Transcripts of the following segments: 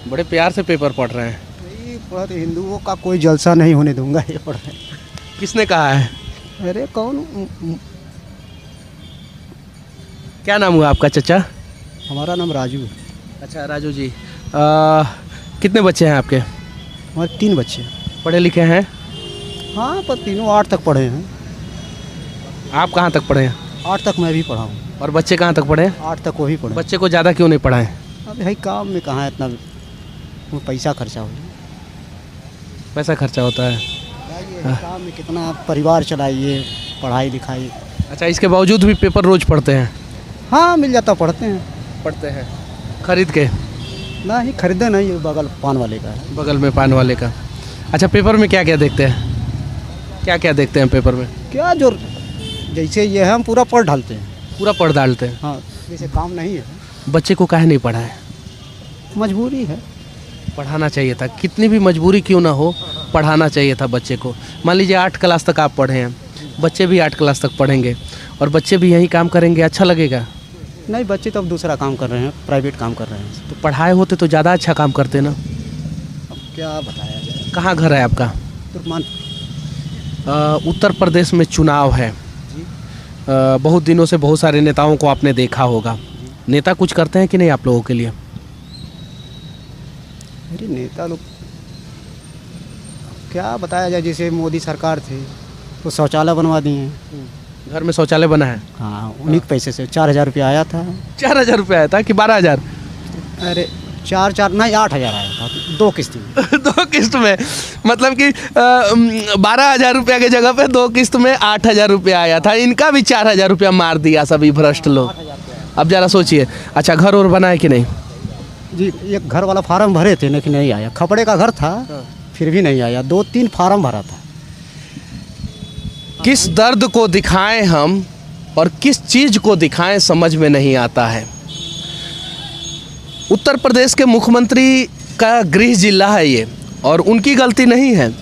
बड़े प्यार से पेपर पढ़ रहे हैं। यही पढ़, हिंदुओं का कोई जलसा नहीं होने दूंगा, ये पढ़ रहे हैं। किसने कहा है? अरे कौन? क्या नाम हुआ आपका चाचा? हमारा नाम राजू है। अच्छा राजू जी, कितने बच्चे हैं आपके? हमारे 3 बच्चे हैं। पढ़े लिखे हैं? हाँ, पर तीनों 8 तक पढ़े हैं। आप कहाँ तक पढ़े हैं? 8 तक मैं भी पढ़ा हूँ। और बच्चे कहाँ तक पढ़े हैं? 8 तक वो भी पढ़े। बच्चे को ज़्यादा क्यों नहीं पढ़ाएं? अब भाई काम में कहाँ इतना वो पैसा खर्चा हो जाए। पैसा खर्चा होता है। काम में कितना परिवार चलाइए, पढ़ाई लिखाई। अच्छा, इसके बावजूद भी पेपर रोज़ पढ़ते हैं? हाँ, मिल जाता पढ़ते हैं। पढ़ते हैं खरीद के? ना ही खरीदे नहीं, बगल पान वाले का है। बगल में पान वाले का। अच्छा, पेपर में क्या क्या देखते हैं? क्या क्या देखते हैं पेपर में? क्या जो जैसे ये है हम पूरा पढ़ डालते हैं। पूरा पढ़ डालते हैं? हाँ, जैसे काम नहीं है। बच्चे को काहे नहीं पढ़ाएं? मजबूरी है। पढ़ाना चाहिए था, कितनी भी मजबूरी क्यों ना हो, पढ़ाना चाहिए था बच्चे को। मान लीजिए 8 क्लास तक आप पढ़े हैं, बच्चे भी 8 क्लास तक पढ़ेंगे और बच्चे भी यही काम करेंगे, अच्छा लगेगा? नहीं, बच्चे तो अब दूसरा काम कर रहे हैं, प्राइवेट काम कर रहे हैं। तो पढ़ाए होते तो ज़्यादा अच्छा काम करते ना। अब क्या बताया जाए। कहाँ घर है आपका? तुर्कमान। उत्तर प्रदेश में चुनाव है। बहुत दिनों से बहुत सारे नेताओं को आपने देखा होगा। नेता कुछ करते हैं कि नहीं आप लोगों के लिए? मेरे नेता लोग क्या बताया जाए। जैसे मोदी सरकार थे तो शौचालय बनवा दिए हैं। घर में शौचालय बना है? हाँ, उन्हीं के पैसे से 4000 रुपया आया था। 4000 रुपये आया था कि 12,000? अरे 4 नहीं 8000 आया था, 2 किस्त में। 2 किस्त में, मतलब कि 12,000 रुपया की जगह पे 2 किस्त में 8,000 रुपया आया था। इनका भी 4,000 रुपया मार दिया सभी भ्रष्ट लोग। अब ज़रा सोचिए। अच्छा, घर और बना है कि नहीं? जी, एक घर वाला फार्म भरे थे लेकिन नहीं आया। खपड़े का घर था, फिर भी नहीं आया। 2-3 फार्म भरा था। किस दर्द को दिखाएं हम और किस चीज़ को दिखाएं समझ में नहीं आता है। उत्तर प्रदेश के मुख्यमंत्री का गृह जिला है ये, और उनकी गलती नहीं है।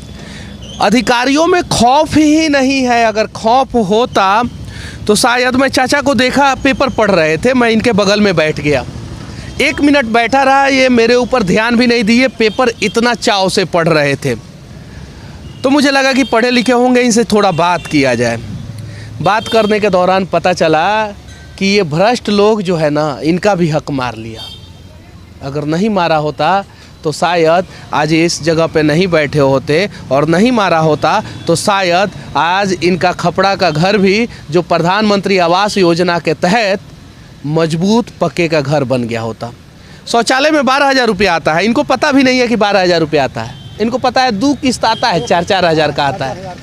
अधिकारियों में खौफ ही नहीं है। अगर खौफ होता तो शायद, मैं चाचा को देखा पेपर पढ़ रहे थे, मैं इनके बगल में बैठ गया, 1 मिनट बैठा रहा, ये मेरे ऊपर ध्यान भी नहीं दिए, पेपर इतना चाव से पढ़ रहे थे। तो मुझे लगा कि पढ़े लिखे होंगे, इनसे थोड़ा बात किया जाए। बात करने के दौरान पता चला कि ये भ्रष्ट लोग जो है ना, इनका भी हक मार लिया। अगर नहीं मारा होता तो शायद आज इस जगह पे नहीं बैठे होते, और नहीं मारा होता तो शायद आज इनका खपड़ा का घर भी, जो प्रधानमंत्री आवास योजना के तहत मजबूत पक्के का घर बन गया होता। शौचालय में 12,000 रुपया आता है, इनको पता भी नहीं है कि 12,000 रुपया आता है। इनको पता है 2 किस्त आता है, 4-4 हज़ार का आता है,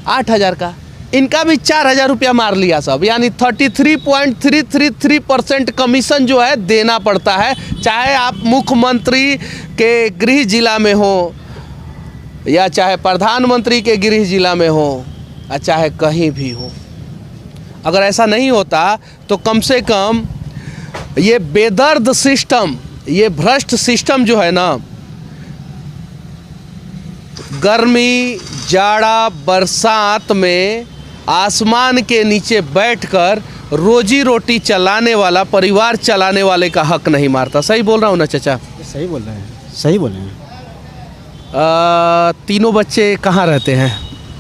8,000 का। इनका भी 4,000 रुपया मार लिया सब, यानी 33.333% कमीशन जो है देना पड़ता है। चाहे आप मुख्यमंत्री के गृह जिला में हो, या चाहे प्रधानमंत्री के गृह जिला में हो, या चाहे कहीं भी हो। अगर ऐसा नहीं होता तो कम से कम ये बेदर्द सिस्टम, ये भ्रष्ट सिस्टम जो है ना, गर्मी, जाड़ा, बरसात में आसमान के नीचे बैठकर रोजी रोटी चलाने वाला, परिवार चलाने वाले का हक नहीं मारता। सही बोल रहा हूँ ना चाचा? सही बोल रहे हैं, सही बोल रहे हैं। तीनों बच्चे कहाँ रहते हैं?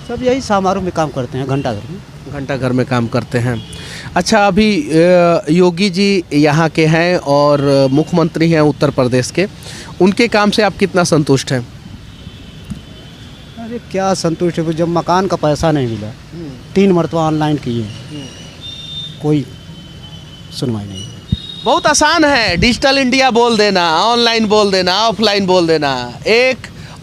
सब यही समारोह में काम करते हैं, घंटा घर में। घंटा घर में काम करते हैं। अच्छा, अभी योगी जी यहाँ के हैं और मुख्यमंत्री हैं उत्तर प्रदेश के, उनके काम से आप कितना संतुष्ट हैं? अरे क्या संतुष्ट है, जब मकान का पैसा नहीं मिला, 3 मरतबा ऑनलाइन किए, कोई सुनवाई नहीं। बहुत आसान है, डिजिटल इंडिया बोल देना, ऑनलाइन बोल देना, ऑफलाइन बोल देना। एक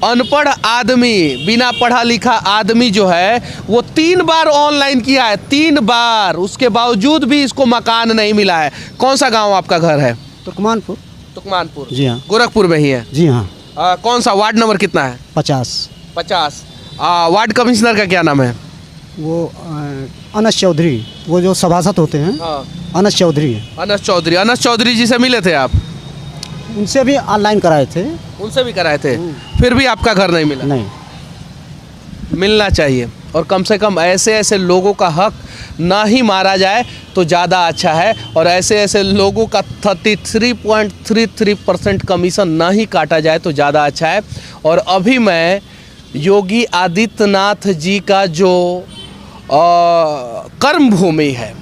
अनपढ़ आदमी, बिना पढ़ा लिखा आदमी जो है, वो 3 बार ऑनलाइन किया है, 3 बार, उसके बावजूद भी इसको मकान नहीं मिला है। कौन सा गांव आपका घर है? तुर्कमानपुर। तुर्कमानपुर? जी हाँ। गोरखपुर में ही है? जी हाँ। कौन सा वार्ड नंबर कितना है? 50। वार्ड कमिश्नर का क्या नाम है? वो अनस चौधरी, वो जो सभासद होते हैं। हाँ। अनस चौधरी। अनस चौधरी। अनस चौधरी जी से मिले थे आप? उनसे भी ऑनलाइन कराए थे। उनसे भी कराए थे, फिर भी आपका घर नहीं मिला? नहीं। मिलना चाहिए। और कम से कम ऐसे ऐसे लोगों का हक ना ही मारा जाए तो ज़्यादा अच्छा है, और ऐसे ऐसे लोगों का 33.33% कमीशन ना ही काटा जाए तो ज़्यादा अच्छा है। और अभी मैं योगी आदित्यनाथ जी का जो कर्म भूमि है,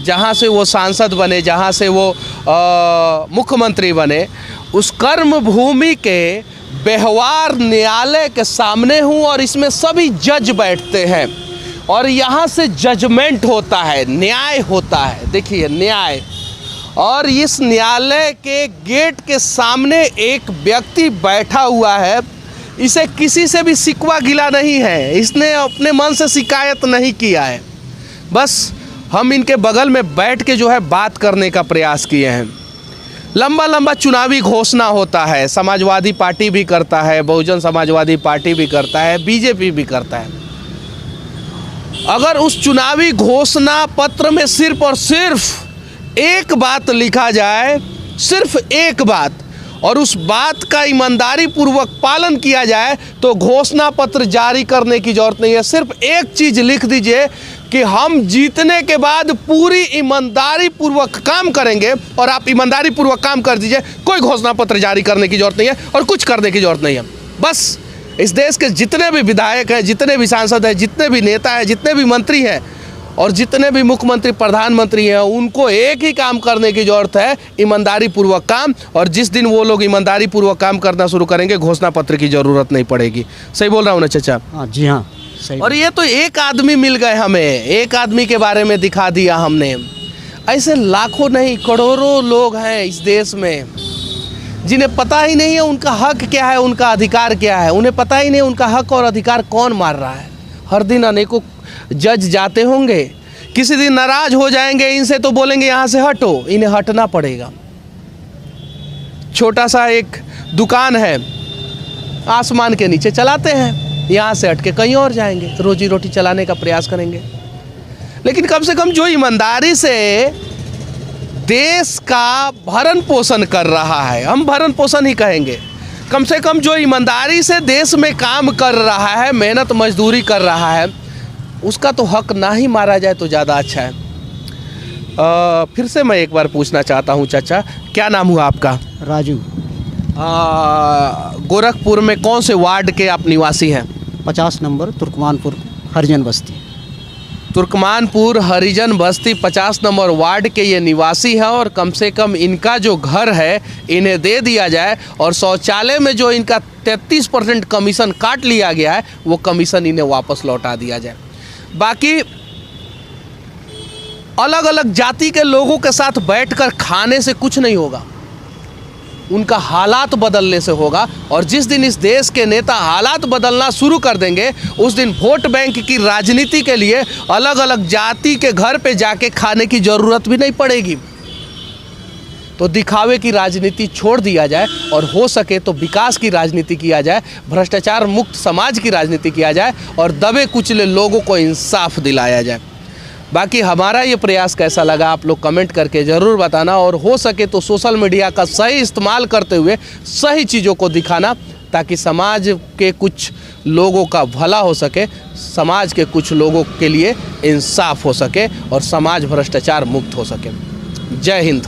जहाँ से वो सांसद बने, जहाँ से वो मुख्यमंत्री बने, उस कर्म भूमि के व्यवहार न्यायालय के सामने हूँ, और इसमें सभी जज बैठते हैं और यहाँ से जजमेंट होता है, न्याय होता है। देखिए न्याय, और इस न्यायालय के गेट के सामने एक व्यक्ति बैठा हुआ है। इसे किसी से भी शिकवा गिला नहीं है, इसने अपने मन से शिकायत नहीं किया है, बस हम इनके बगल में बैठ के जो है बात करने का प्रयास किए हैं। लंबा लंबा चुनावी घोषणा होता है, समाजवादी पार्टी भी करता है, बहुजन समाजवादी पार्टी भी करता है, बीजेपी भी करता है। अगर उस चुनावी घोषणा पत्र में सिर्फ और सिर्फ एक बात लिखा जाए, सिर्फ एक बात, और उस बात का ईमानदारी पूर्वक पालन किया जाए तो घोषणा पत्र जारी करने की जरूरत नहीं है। सिर्फ एक चीज़ लिख दीजिए कि हम जीतने के बाद पूरी ईमानदारी पूर्वक काम करेंगे, और आप ईमानदारी पूर्वक काम कर दीजिए, कोई घोषणा पत्र जारी करने की जरूरत नहीं है और कुछ करने की जरूरत नहीं है। बस इस देश के जितने भी विधायक हैं, जितने भी सांसद हैं, जितने भी नेता हैं, जितने भी मंत्री हैं और जितने भी मुख्यमंत्री प्रधानमंत्री हैं, उनको एक ही काम करने की ज़रूरत है, ईमानदारी पूर्वक काम। और जिस दिन वो लोग ईमानदारी पूर्वक काम करना शुरू करेंगे, घोषणा पत्र की ज़रूरत नहीं पड़ेगी। सही बोल रहा हूँ ना चाचा? हाँ जी हाँ सही। और ये तो एक आदमी मिल गए हमें, एक आदमी के बारे में दिखा दिया हमने। ऐसे लाखों नहीं करोड़ों लोग हैं इस देश में जिन्हें पता ही नहीं है उनका हक क्या है, उनका अधिकार क्या है। उन्हें पता ही नहीं उनका हक और अधिकार कौन मार रहा है। हर दिन अनेकों जज जाते होंगे, किसी दिन नाराज हो जाएंगे इनसे तो बोलेंगे यहाँ से हटो, इन्हें हटना पड़ेगा। छोटा सा एक दुकान है, आसमान के नीचे चलाते हैं, यहाँ से हट के कहीं और जाएंगे, रोजी रोटी चलाने का प्रयास करेंगे। लेकिन कम से कम जो ईमानदारी से देश का भरण पोषण कर रहा है, हम भरण पोषण ही कहेंगे, कम से कम जो ईमानदारी से देश में काम कर रहा है, मेहनत मजदूरी कर रहा है, उसका तो हक ना ही मारा जाए तो ज़्यादा अच्छा है। फिर से मैं एक बार पूछना चाहता हूँ चाचा, क्या नाम हुआ आपका? राजू। गोरखपुर में कौन से वार्ड के आप निवासी हैं? 50 नंबर तुर्कमानपुर हरिजन बस्ती। तुर्कमानपुर हरिजन बस्ती 50 नंबर वार्ड के ये निवासी हैं, और कम से कम इनका जो घर है इन्हें दे दिया जाए, और शौचालय में जो इनका 33% कमीशन काट लिया गया है वो कमीशन इन्हें वापस लौटा दिया जाए। बाकी अलग अलग जाति के लोगों के साथ बैठकर खाने से कुछ नहीं होगा, उनका हालात बदलने से होगा। और जिस दिन इस देश के नेता हालात बदलना शुरू कर देंगे, उस दिन वोट बैंक की राजनीति के लिए अलग अलग जाति के घर पे जाके खाने की ज़रूरत भी नहीं पड़ेगी। तो दिखावे की राजनीति छोड़ दिया जाए, और हो सके तो विकास की राजनीति किया जाए, भ्रष्टाचार मुक्त समाज की राजनीति किया जाए, और दबे कुचले लोगों को इंसाफ दिलाया जाए। बाकी हमारा ये प्रयास कैसा लगा आप लोग कमेंट करके ज़रूर बताना, और हो सके तो सोशल मीडिया का सही इस्तेमाल करते हुए सही चीज़ों को दिखाना, ताकि समाज के कुछ लोगों का भला हो सके, समाज के कुछ लोगों के लिए इंसाफ हो सके, और समाज भ्रष्टाचार मुक्त हो सके। जय हिंद।